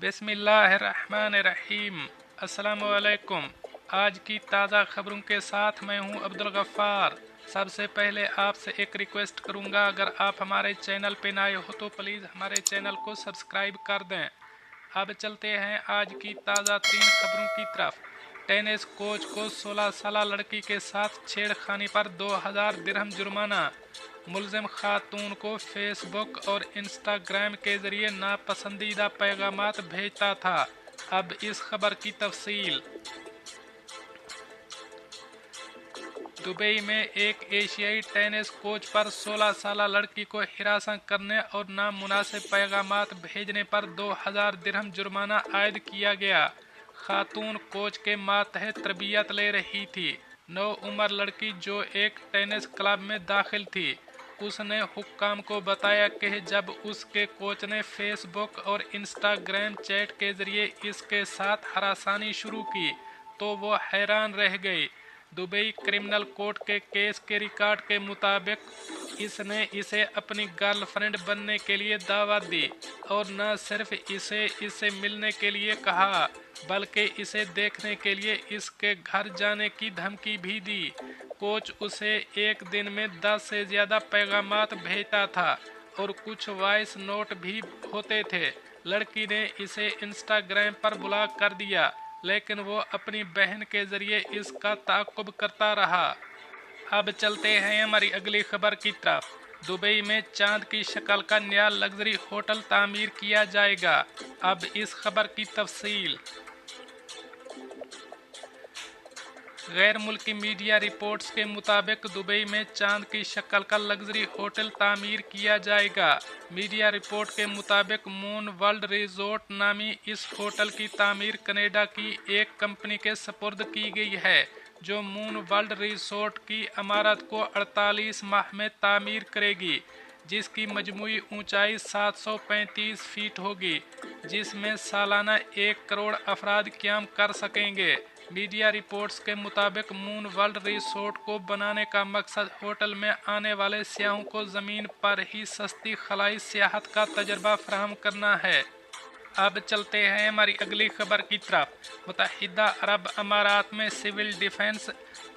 बिस्मिल्लाहिर्रहमानिर्रहीम। अस्सलामुअलैकुम। आज की ताज़ा खबरों के साथ मैं हूं अब्दुल गफ्फार। सबसे पहले आपसे एक रिक्वेस्ट करूंगा, अगर आप हमारे चैनल पे नए हो तो प्लीज़ हमारे चैनल को सब्सक्राइब कर दें। अब चलते हैं आज की ताज़ा 3 खबरों की तरफ। टेनिस कोच को 16 साल लड़की के साथ छेड़खानी पर 2000 दिरहम जुर्माना। मुलजिम खातून को फेसबुक और इंस्टाग्राम के जरिए नापसंदीदा पैगामात भेजता था। अब इस खबर की तफसील। दुबई में एक एशियाई टेनिस कोच पर 16 साल लड़की को हिरासत करने और नामुनासिब पैगामात भेजने पर 2000 दिरहम जुर्माना आयद किया गया। खातून कोच के मातहत तरबियत ले रही थी। 9 उम्र लड़की जो एक टेनिस क्लब में दाखिल थी, उसने हुक्काम को बताया कि जब उसके कोच ने फेसबुक और इंस्टाग्राम चैट के जरिए इसके साथ हरासानी शुरू की तो वो हैरान रह गई। दुबई क्रिमिनल कोर्ट के केस के रिकॉर्ड के मुताबिक इसने इसे अपनी गर्लफ्रेंड बनने के लिए दावत दी और न सिर्फ इससे मिलने के लिए कहा, बल्कि इसे देखने के लिए इसके घर जाने की धमकी भी दी। कोच उसे एक दिन में 10 से ज़्यादा पैगामात भेजता था और कुछ वॉइस नोट भी होते थे। लड़की ने इसे इंस्टाग्राम पर ब्लॉक कर दिया, लेकिन वो अपनी बहन के जरिए इसका ताक़ुब करता रहा। अब चलते हैं हमारी अगली खबर की तरफ। दुबई में चांद की शक्ल का नया लग्जरी होटल तामीर किया जाएगा। अब इस खबर की तफसील। गैर मुल्की मीडिया रिपोर्ट्स के मुताबिक दुबई में चांद की शक्ल का लग्जरी होटल तामीर किया जाएगा। मीडिया रिपोर्ट के मुताबिक मून वर्ल्ड रिजोर्ट नामी इस होटल की तामीर कनाडा की एक कंपनी के सपुर्द की गई है, जो मून वर्ल्ड रिजोर्ट की इमारत को 48 माह में तामीर करेगी, जिसकी मजमूई ऊंचाई 735 फीट होगी, जिसमें सालाना 1 करोड़ अफराद क़याम कर सकेंगे। मीडिया रिपोर्ट्स के मुताबिक मून वर्ल्ड रिसोर्ट को बनाने का मकसद होटल में आने वाले सियाहों को ज़मीन पर ही सस्ती खलाई सियाहत का तजर्बा फराहम करना है। अब चलते हैं हमारी अगली खबर की तरफ। मुत्तहिदा अरब अमारात में सिविल डिफेंस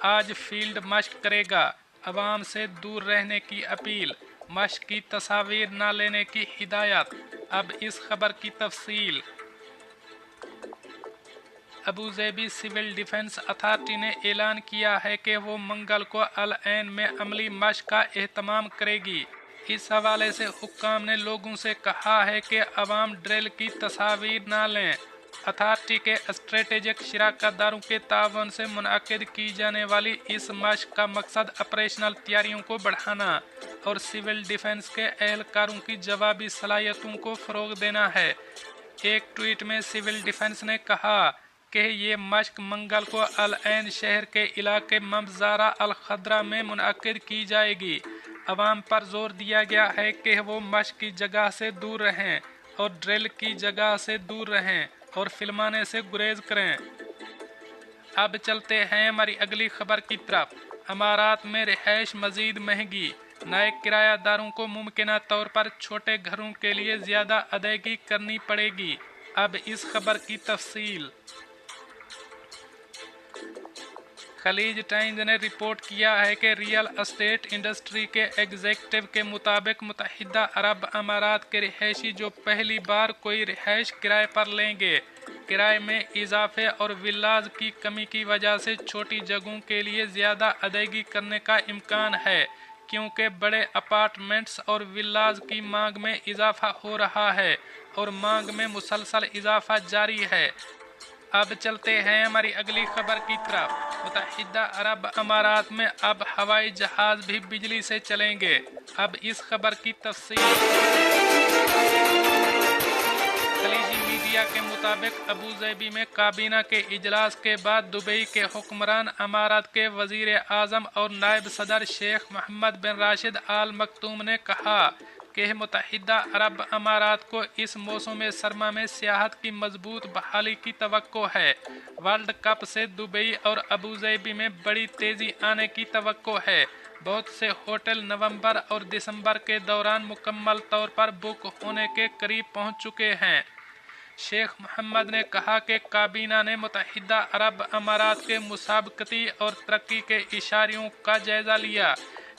आज फील्ड मशक करेगा। अवाम से दूर रहने की अपील, मशक की तस्वीर न लेने की हिदायत। अब इस खबर की तफसील। अबू ज़ेबी सिविल डिफेंस अथॉरिटी ने ऐलान किया है कि वो मंगल को अल-ऐन में अमली मशक का एहतमाम करेगी। इस हवाले से हुक्काम ने लोगों से कहा है कि अवाम ड्रिल की तस्वीर न लें। अथॉरिटी के स्ट्रेटेजिक शराकतदारों के तावन से मुनअक्किद की जाने वाली इस मशक का मकसद ऑपरेशनल तैयारियों को बढ़ाना और सिविल डिफेंस के एहलकारों की जवाबी सलाहियतों को फ़रोग़ देना है। एक ट्वीट में सिविल डिफेंस ने कहा कि ये मशक मंगल को अल-ऐन शहर के इलाके मज़ारा अल-खद्रा में मुनअक्किद की जाएगी। अवाम पर जोर दिया गया है कि वो मशक की जगह से दूर रहें और ड्रिल की जगह से दूर रहें और फिल्माने से गुरेज करें। अब चलते हैं हमारी अगली खबर की तरफ। अमारात में रिहाइश मज़ीद महंगी, नए किरायादारों को मुमकिना तौर पर छोटे घरों के लिए ज़्यादा अदायगी करनी पड़ेगी। अब इस खबर की तफसील। खलीज टाइम्स ने रिपोर्ट किया है कि रियल एस्टेट इंडस्ट्री के एग्जीक्यूटिव के मुताबिक मुत्तहिदा अरब अमारात के रिहायशी जो पहली बार कोई रिहाइश किराए पर लेंगे, किराए में इजाफे और विलाज की कमी की वजह से छोटी जगहों के लिए ज़्यादा अदायगी करने का इम्कान है, क्योंकि बड़े अपार्टमेंट्स और विलाज की मांग में इजाफा हो रहा है और मांग में मुसलसल इजाफा जारी है। अब चलते हैं हमारी अगली खबर की तरफ। मुत्तहिदा अरब अमारात में अब हवाई जहाज़ भी बिजली से चलेंगे। अब इस खबर की तफसील। खलीजी मीडिया के मुताबिक अबू ज़ेबी में काबीना के इजलास के बाद दुबई के हुक्मरान अमारात के वज़ीर आज़म और नायब सदर शेख मोहम्मद बिन राशिद आल मकतूम ने कहा कि मुत्तहिदा अरब अमारात को इस मौसम सरमा में सियाहत की मजबूत बहाली की तवक्को है। वर्ल्ड कप से दुबई और अबू ज़ेबी में बड़ी तेज़ी आने की तवक्को है। बहुत से होटल नवंबर और दिसंबर के दौरान मुकम्मल तौर पर बुक होने के करीब पहुंच चुके हैं। शेख मोहम्मद ने कहा कि काबीना ने मुत्तहिदा अरब अमारात के मुसाबकती और तरक्की के इशारों का जायजा लिया,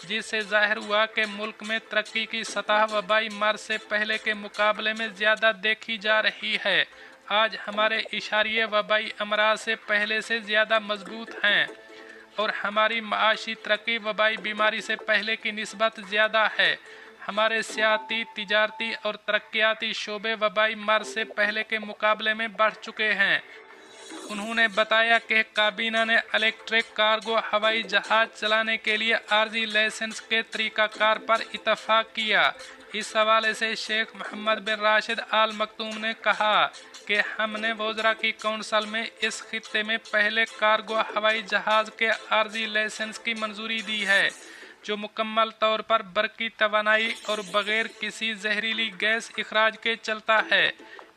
जिससे जाहिर हुआ कि मुल्क में तरक्की की सतह वबाई मर्ज से पहले के मुकाबले में ज़्यादा देखी जा रही है। आज हमारे इशारे वबाई अमराज से पहले से ज़्यादा मजबूत हैं और हमारी माशी तरक्की वबाई बीमारी से पहले की निस्बत ज़्यादा है। हमारे सियाती, तिजारती और तरक्याती शोबे वबाई मर्ज से पहले के मुकाबले में बढ़ चुके हैं। उन्होंने बताया कि काबीना ने इलेक्ट्रिक कार्गो हवाई जहाज चलाने के लिए आर्जी लाइसेंस के तरीक़ाकार पर इत्तफाक किया। इस हवाले से शेख मोहम्मद बिन राशिद आल मकतूम ने कहा कि हमने वज़रा की कौंसल में इस खित्ते में पहले कार्गो हवाई जहाज़ के आर्जी लाइसेंस की मंजूरी दी है, जो मुकम्मल तौर पर बरकी तवानाई और बग़ैर किसी जहरीली गैस इखराज के चलता है।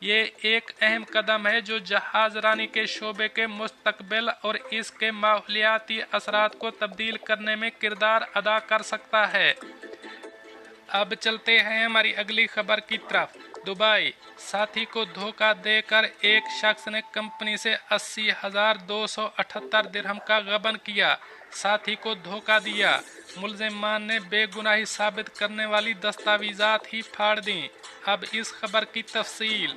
ये एक अहम कदम है जो जहाज़ रानी के शोबे के मुस्तकबिल और इसके माहौलियाती असरात को तब्दील करने में किरदार अदा कर सकता है। अब चलते हैं हमारी अगली खबर की तरफ। दुबई, साथी को धोखा देकर एक शख्स ने कंपनी से 80,278 दिरहम का गबन किया। साथी को धोखा दिया। मुलजिमान ने बेगुनाही साबित करने वाली दस्तावेजात ही फाड़ दी। अब इस खबर की तफसील।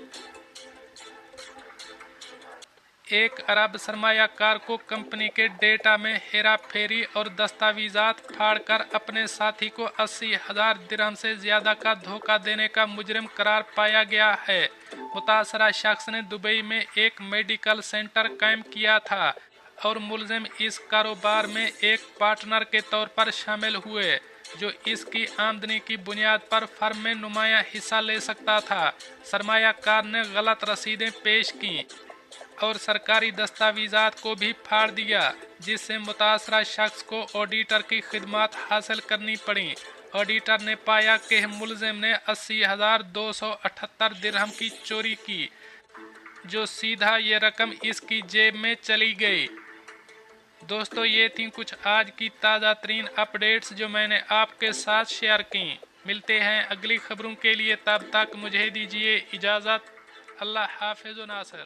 एक अरब सरमायाकार को कंपनी के डेटा में हेरा फेरी और दस्तावेजात फाड़कर अपने साथी को 80,000 दिरहम से ज़्यादा का धोखा देने का मुजरिम करार पाया गया है। मुतासरा शख्स ने दुबई में एक मेडिकल सेंटर कायम किया था और मुलजिम इस कारोबार में एक पार्टनर के तौर पर शामिल हुए, जो इसकी आमदनी की बुनियाद पर फर्म में नुमाया हिस्सा ले सकता था। सरमायाकार ने गलत रसीदें पेश की और सरकारी दस्तावेजात को भी फाड़ दिया, जिससे मुतासरा शख्स को ऑडिटर की खिदमत हासिल करनी पड़ी। ऑडिटर ने पाया कि मुलजिम ने 80,278 दिरहम की चोरी की, जो सीधा ये रकम इसकी जेब में चली गई। दोस्तों, ये थी कुछ आज की ताज़ा तरीन अपडेट्स जो मैंने आपके साथ शेयर की। मिलते हैं अगली खबरों के लिए, तब तक मुझे दीजिए इजाज़त। अल्लाह हाफ़िज़ नासिर।